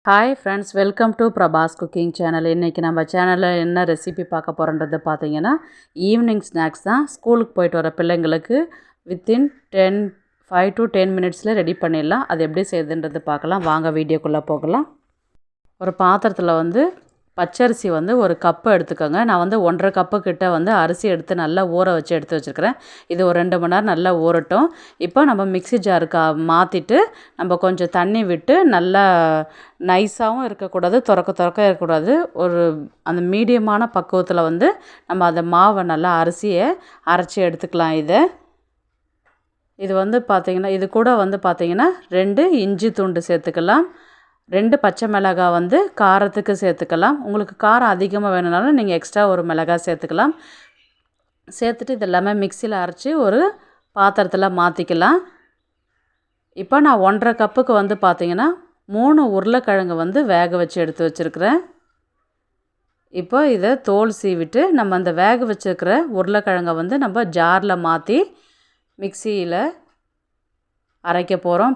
Hi friends, welcome to Prabhas cooking channel. இன்றைக்கி நம்ம சேனலில் என்ன ரெசிபி பார்க்க போகிறோன்றது பார்த்தீங்கன்னா, ஈவினிங் ஸ்நாக்ஸ் தான். ஸ்கூலுக்கு போயிட்டு வர பிள்ளைங்களுக்கு வித்தின் 5 to 10 மினிட்ஸில் ரெடி பண்ணிடலாம். அது எப்படி செய்யுதுன்றது பார்க்கலாம். வாங்க வீடியோக்குள்ளே போகலாம். ஒரு பாத்திரத்தில் பச்சரிசி ஒரு கப்பு எடுத்துக்கோங்க. நான் 1.5 கப்பு கிட்ட அரிசி எடுத்து நல்லா ஊற வச்சு எடுத்து வச்சுருக்கிறேன். இது ஒரு 2 மணி நேரம் நல்லா ஊறட்டும். இப்போ நம்ம மிக்ஸி ஜாருக்கு மாற்றிட்டு நம்ம கொஞ்சம் தண்ணி விட்டு நல்லா நைஸாகவும் இருக்கக்கூடாது, துறக்க இருக்கக்கூடாது. அந்த மீடியமான பக்குவத்தில் நம்ம அந்த மாவை நல்லா அரிசியை அரைச்சி எடுத்துக்கலாம். இது பார்த்திங்கன்னா, இது கூட பார்த்திங்கன்னா 2 இஞ்சி துண்டு சேர்த்துக்கலாம். 2 பச்சை மிளகாய் காரத்துக்கு சேர்த்துக்கலாம். உங்களுக்கு காரம் அதிகமாக வேணும்னாலும் நீங்கள் எக்ஸ்ட்ரா ஒரு மிளகாய் சேர்த்துக்கலாம். சேர்த்துட்டு இது எல்லாமே மிக்சியில் அரைச்சி ஒரு பாத்திரத்தில் மாற்றிக்கலாம். இப்போ நான் 1.5 கப்புக்கு பார்த்திங்கன்னா 3 உருளைக்கிழங்கு வேக வச்சு எடுத்து வச்சுருக்கிறேன். இப்போ இதை தோல் சீவிட்டு நம்ம அந்த வேக வச்சுருக்கிற உருளைக்கிழங்கை நம்ம ஜாரில் மாற்றி மிக்சியில் அரைக்க போகிறோம்.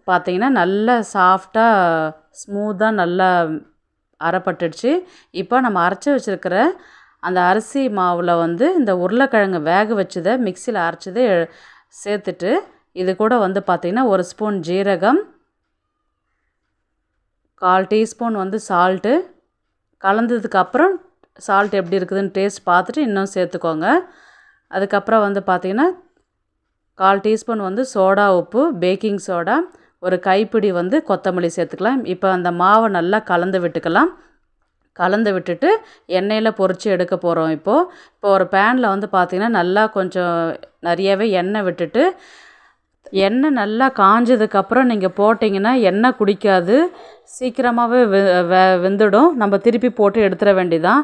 பார்த்திங்கன்னா நல்லா சாஃப்டாக ஸ்மூத்தாக நல்லா அரைப்பட்டுடுச்சு. இப்போ நம்ம அரைச்சி வச்சுருக்கிற அந்த அரிசி மாவில் இந்த உருளைக்கிழங்கு வேக வச்சதை மிக்சியில் அரைச்சதை சேர்த்துட்டு இது கூட பார்த்திங்கன்னா 1 ஸ்பூன் ஜீரகம், 1/4 டீஸ்பூன் சால்ட்டு கலந்ததுக்கப்புறம் சால்ட் எப்படி இருக்குதுன்னு டேஸ்ட் பார்த்துட்டு இன்னும் சேர்த்துக்கோங்க. அதுக்கப்புறம் பார்த்திங்கன்னா 1/4 டீஸ்பூன் சோடா உப்பு, பேக்கிங் சோடா, ஒரு கைப்பிடி கொத்தமல்லி சேர்த்துக்கலாம். இப்போ அந்த மாவை நல்லா கலந்து விட்டுக்கலாம். கலந்து விட்டுட்டு எண்ணெயில் பொரித்து எடுக்க போகிறோம். இப்போ ஒரு பேனில் பார்த்திங்கன்னா நல்லா கொஞ்சம் நிறையவே எண்ணெய் விட்டுட்டு, எண்ணெய் நல்லா காஞ்சதுக்கப்புறம் நீங்கள் போட்டிங்கன்னா எண்ணெய் குடிக்காது, சீக்கிரமாகவே வெந்துடும். நம்ம திருப்பி போட்டு எடுத்துட வேண்டியதான்.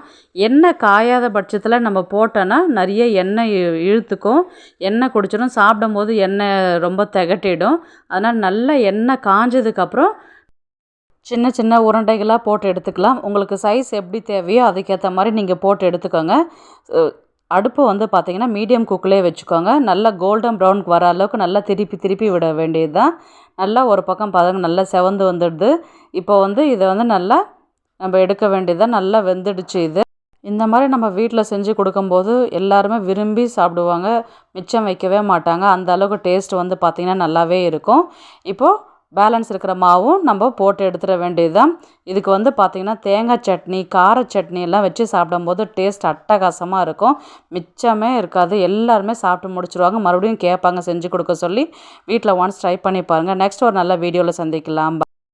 எண்ணெய் காயாத பட்சத்தில் நம்ம போட்டோன்னா நிறைய எண்ணெய் இழுத்துக்கும், எண்ணெய் குடிச்சிடும். சாப்பிடும்போது எண்ணெய் ரொம்ப திகட்டிடும். அதனால் நல்லா எண்ணெய் காஞ்சதுக்கப்புறம் சின்ன சின்ன உருண்டைகளாக போட்டு எடுத்துக்கலாம். உங்களுக்கு சைஸ் எப்படி தேவையோ அதுக்கேற்ற மாதிரி நீங்கள் போட்டு எடுத்துக்கோங்க. அடுப்பு பார்த்திங்கன்னா மீடியம் குக்கிலே வச்சுக்கோங்க. நல்லா கோல்டன் ப்ரௌனுக்கு வர அளவுக்கு நல்லா திருப்பி விட வேண்டியது தான். நல்லா ஒரு பக்கம் நல்லா செவந்து வந்துடுது. இப்போ இதை நல்லா நம்ம எடுக்க வேண்டியதாக நல்லா வெந்துடுச்சு. இந்த மாதிரி நம்ம வீட்டில் செஞ்சு கொடுக்கும்போது எல்லாருமே விரும்பி சாப்பிடுவாங்க, மிச்சம் வைக்கவே மாட்டாங்க. அந்த அளவுக்கு டேஸ்ட் பார்த்திங்கன்னா நல்லாவே இருக்கும். இப்போது பேலன்ஸ் இருக்கிற மாவும் நம்ம போட்டு எடுத்துட வேண்டியது தான். இதுக்கு பார்த்திங்கன்னா தேங்காய் சட்னி, கார சட்னி எல்லாம் வச்சு சாப்பிடும்போது டேஸ்ட் அட்டகாசமாக இருக்கும். மிச்சமே இருக்காது. எல்லாருமே சாப்பிட்டு முடிச்சுருவாங்க. மறுபடியும் கேட்பாங்க செஞ்சு கொடுக்க சொல்லி. வீட்டில் ஒன்ஸ் ட்ரை பண்ணி பாருங்கள். நெக்ஸ்ட் ஒரு நல்ல வீடியோவில் சந்திக்கலாம்.